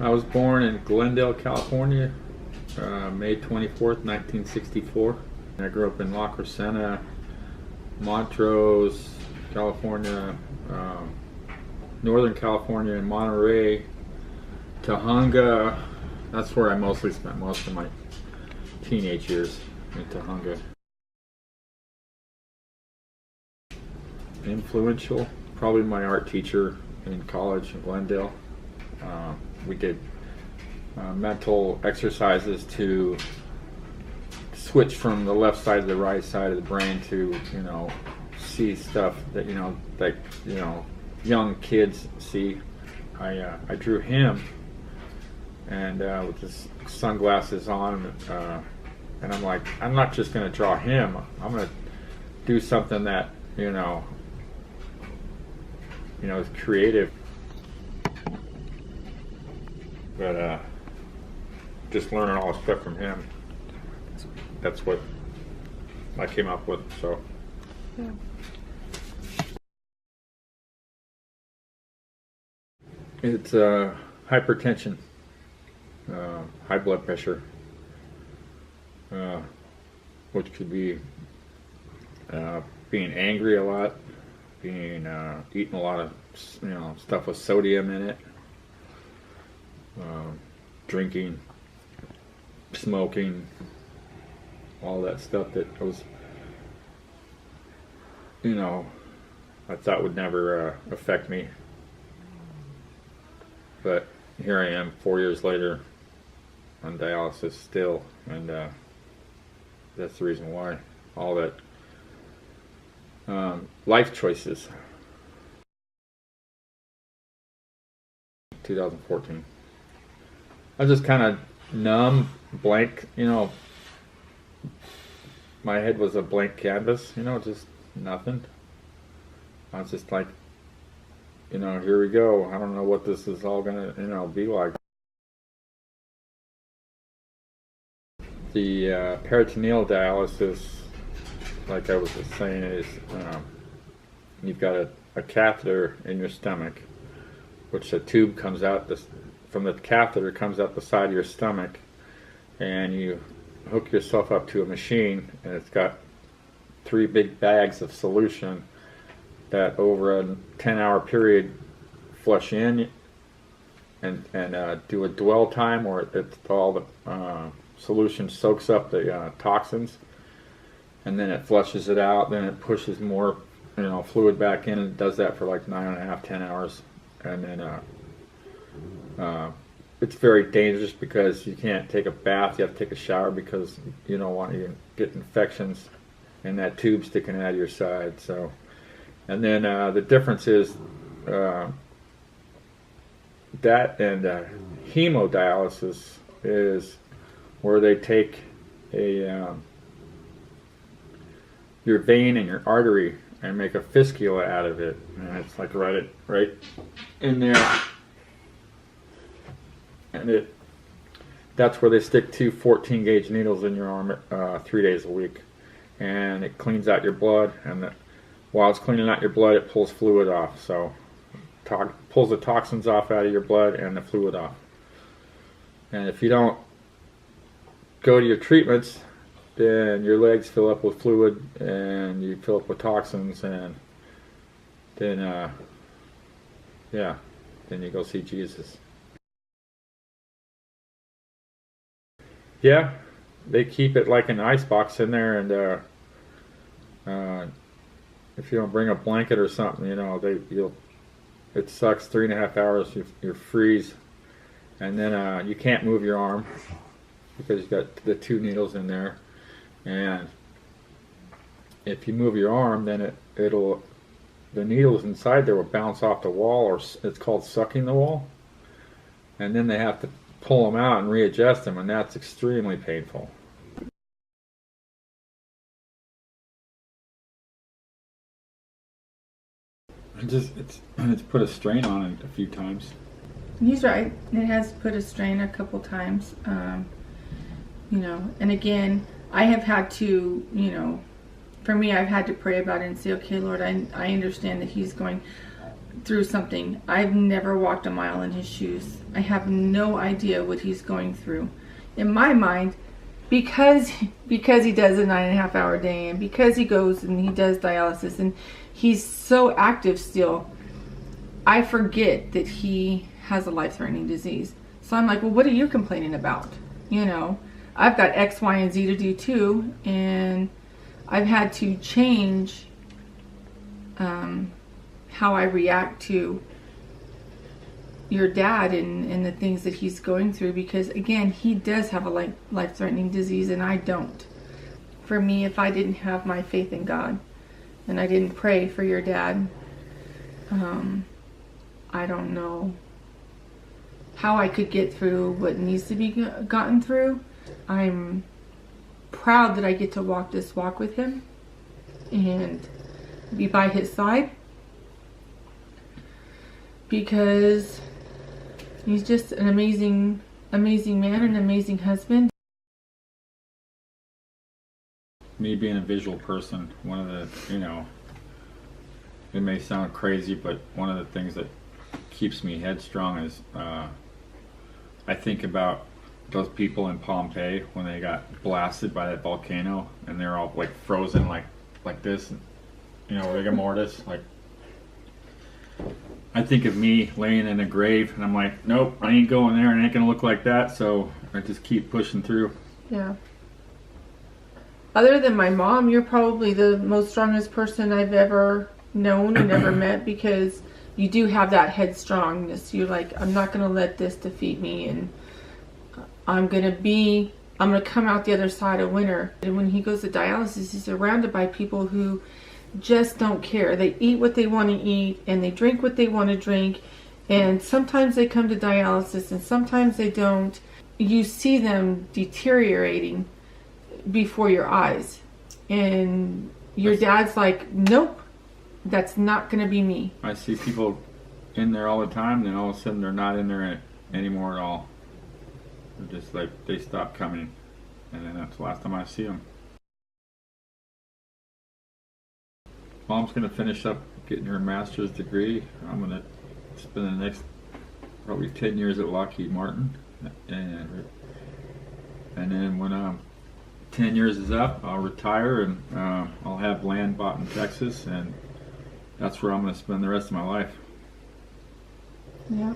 I was born in Glendale, California, May 24th, 1964. I grew up in La Crescenta, Montrose, California, Northern California, and Monterey, Tahunga. That's where I mostly spent most of my teenage years, in Tahunga. Influential, probably my art teacher in college in Glendale. We did mental exercises to switch from the left side to the right side of the brain to, see stuff that, young kids see. I drew him, and with his sunglasses on, and I'm like, I'm not just going to draw him. I'm going to do something that, is creative. But just learning all the stuff from him, that's what I came up with. So Yeah. it's hypertension, high blood pressure, which could be being angry a lot, being eating a lot of stuff with sodium in it, drinking, smoking, all that stuff that was, I thought would never affect me. But here I am 4 years later on dialysis still, and that's the reason why. All that life choices. 2014. I was just kind of numb, blank, my head was a blank canvas, just nothing. I was just like, here we go. I don't know what this is all gonna, be like. The peritoneal dialysis, like I was just saying, is you've got a catheter in your stomach, which a tube comes out from the catheter comes out the side of your stomach, and you hook yourself up to a machine, and it's got 3 big bags of solution that over a 10-hour period flush in and do a dwell time, or it's all the solution soaks up the toxins, and then it flushes it out. Then it pushes more fluid back in, and it does that for like 9.5, 10 hours, and then it's very dangerous because you can't take a bath. You have to take a shower because you don't want to get infections in that tube sticking out of your side. So, and then the difference is that and hemodialysis is where they take your vein and your artery and make a fistula out of it, and it's like right in there. And that's where they stick 2 14-gauge needles in your arm 3 days a week. And it cleans out your blood, and while it's cleaning out your blood, it pulls fluid off. So pulls the toxins off out of your blood and the fluid off. And if you don't go to your treatments, then your legs fill up with fluid, and you fill up with toxins, and then then you go see Jesus. Yeah, they keep it like an icebox in there, and if you don't bring a blanket or something, it sucks 3.5 hours. You freeze, and then you can't move your arm because you've got the 2 needles in there, and if you move your arm, then the needles inside there will bounce off the wall, or it's called sucking the wall, and then they have to pull them out and readjust them, and that's extremely painful. It's put a strain on it a few times. He's right. It has put a strain a couple times. And again, I have had to, for me, I've had to pray about it and say, okay, Lord, I understand that he's going. through something. I've never walked a mile in his shoes. I have no idea what he's going through. In my mind, because he does a 9.5 hour day, and because he goes and he does dialysis, and he's so active still, I forget that he has a life-threatening disease. So I'm like, well, what are you complaining about? You know, I've got X, Y, and Z to do too, and I've had to change how I react to your dad and the things that he's going through, because again, he does have a life-threatening disease and I don't. For me, if I didn't have my faith in God and I didn't pray for your dad, I don't know how I could get through what needs to be gotten through. I'm proud that I get to walk this walk with him and be by his side, because he's just an amazing man, an amazing husband. Me being a visual person, one of the, you know, it may sound crazy, but one of the things that keeps me headstrong is I think about those people in Pompeii when they got blasted by that volcano and they're all like frozen like this, you know, rigor mortis. Like, I think of me laying in a grave and I'm like, nope, I ain't going there, and it ain't gonna look like that, so I just keep pushing through. Yeah. Other than my mom, you're probably the most strongest person I've ever known and ever met, because you do have that headstrongness. You're like, I'm not going to let this defeat me, and I'm going to come out the other side a winner. And when he goes to dialysis, he's surrounded by people who just don't care. They eat what they want to eat and they drink what they want to drink. And sometimes they come to dialysis and sometimes they don't. You see them deteriorating before your eyes. And your dad's like, nope, that's not going to be me. I see people in there all the time, then all of a sudden they're not in there anymore at all. They're just like, they stop coming. And then that's the last time I see them. Mom's going to finish up getting her master's degree. I'm going to spend the next probably 10 years at Lockheed Martin. And then when 10 years is up, I'll retire and I'll have land bought in Texas, and that's where I'm going to spend the rest of my life. Yeah.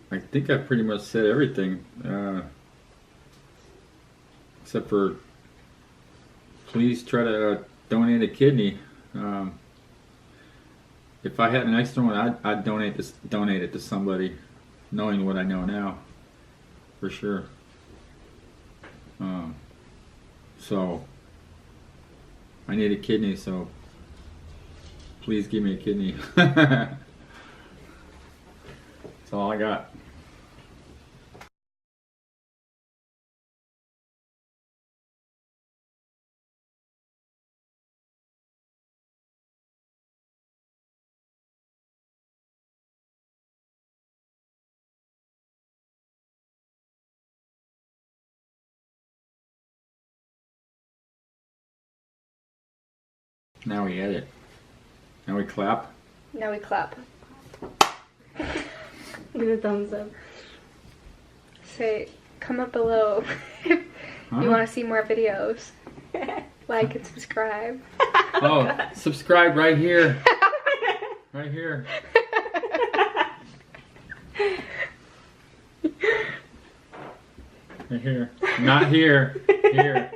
I think I pretty much said everything, except for please try to donate a kidney. If I had an extra one, I'd donate it to somebody, knowing what I know now, for sure. So I need a kidney, so please give me a kidney. That's all I got. Now we edit. Now we clap. Now we clap. Give a thumbs up. Say, comment below if you want to see more videos. Like and subscribe. Oh, subscribe right here. Right here. Right here. Not here. Here.